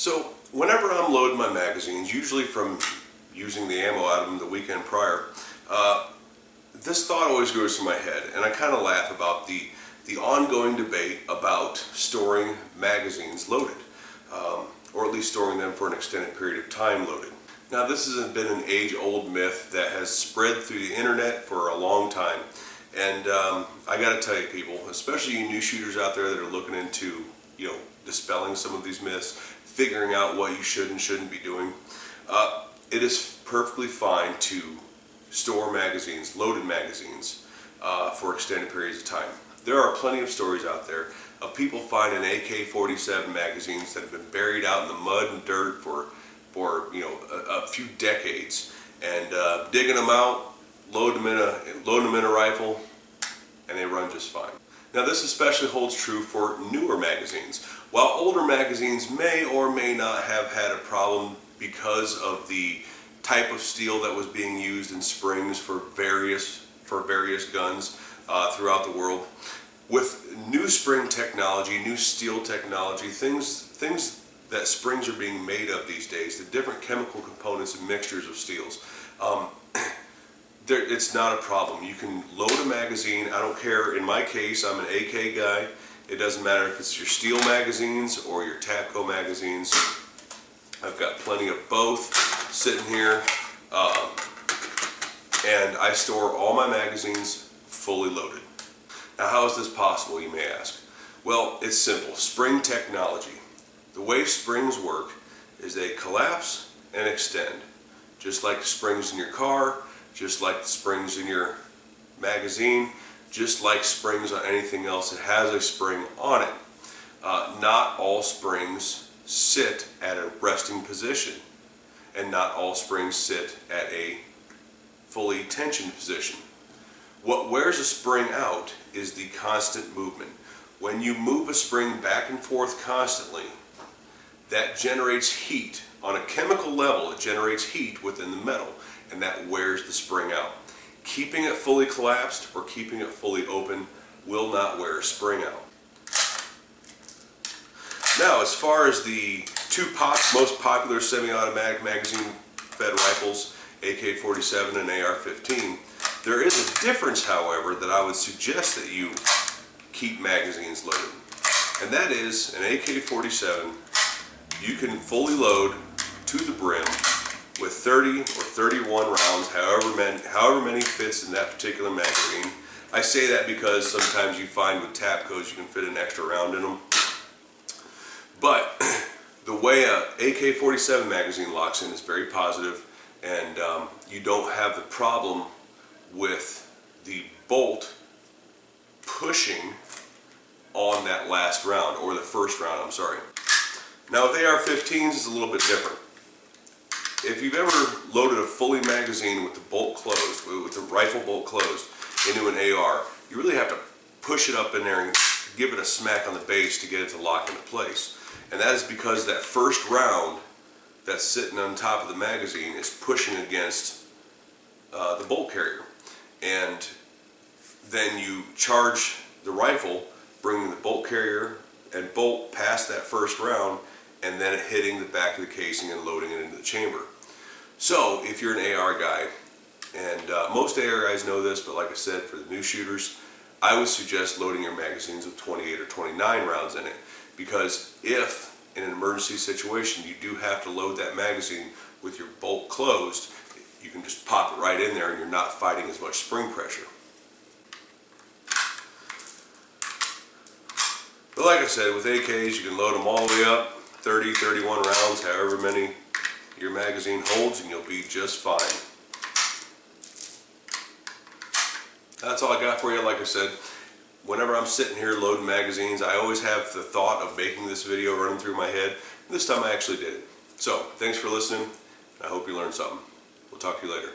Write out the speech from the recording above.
So whenever I'm loading my magazines, usually from using the ammo out of them the weekend prior, this thought always goes through my head, and I kind of laugh about the ongoing debate about storing magazines loaded, or at least storing them for an extended period of time loaded. Now, this has been an age-old myth that has spread through the internet for a long time, and I got to tell you, people, especially you new shooters out there that are looking into, dispelling some of these myths, figuring out what you should and shouldn't be doing, it is perfectly fine to store magazines, loaded magazines, for extended periods of time. There are plenty of stories out there of people finding AK-47 magazines that have been buried out in the mud and dirt for a few decades, and digging them out, loading them in a rifle, and they run just fine. Now, this especially holds true for newer magazines. While older magazines may or may not have had a problem because of the type of steel that was being used in springs for various guns throughout the world, with new spring technology, new steel technology, things that springs are being made of these days, the different chemical components and mixtures of steels, it's not a problem. You can load a magazine. I don't care. In my case, I'm an AK guy. It doesn't matter if it's your steel magazines or your Tapco magazines. I've got plenty of both sitting here, and I store all my magazines fully loaded. Now, how is this possible, you may ask? Well, it's simple. Spring technology. The way springs work is they collapse and extend, just like the springs in your car, just like the springs in your magazine, just like springs on anything else that has a spring on it. Not all springs sit at a resting position, and not all springs sit at a fully tensioned position. What wears a spring out is the constant movement. When you move a spring back and forth constantly, that generates heat. On a chemical level, it generates heat within the metal, and that wears the spring out. Keeping it fully collapsed or keeping it fully open will not wear a spring out. Now, as far as the two most popular semi-automatic magazine-fed rifles, AK-47 and AR-15, there is a difference, however, that I would suggest that you keep magazines loaded. And that is an AK-47, you can fully load to the brim with 30 or 31 rounds, however many fits in that particular magazine. I say that because sometimes you find with Tapcos you can fit an extra round in them. But the way a AK-47 magazine locks in is very positive, and you don't have the problem with the bolt pushing on that last round, or the first round, I'm sorry. Now with AR-15s, it's a little bit different. If you've ever loaded a fully magazine with the bolt closed, with the rifle bolt closed, into an AR, you really have to push it up in there and give it a smack on the base to get it to lock into place. And that is because that first round that's sitting on top of the magazine is pushing against the bolt carrier. And then you charge the rifle, bringing the bolt carrier and bolt past that first round, and then hitting the back of the casing and loading it into the chamber. So if you're an AR guy, and most AR guys know this, but like I said, for the new shooters, I would suggest loading your magazines with 28 or 29 rounds in it, because if in an emergency situation you do have to load that magazine with your bolt closed, you can just pop it right in there and you're not fighting as much spring pressure. But like I said, with AKs you can load them all the way up, 30, 31 rounds, however many your magazine holds, and you'll be just fine. That's all I got for you. Like I said, whenever I'm sitting here loading magazines, I always have the thought of making this video running through my head. This time I actually did it. So, thanks for listening. I hope you learned something. We'll talk to you later.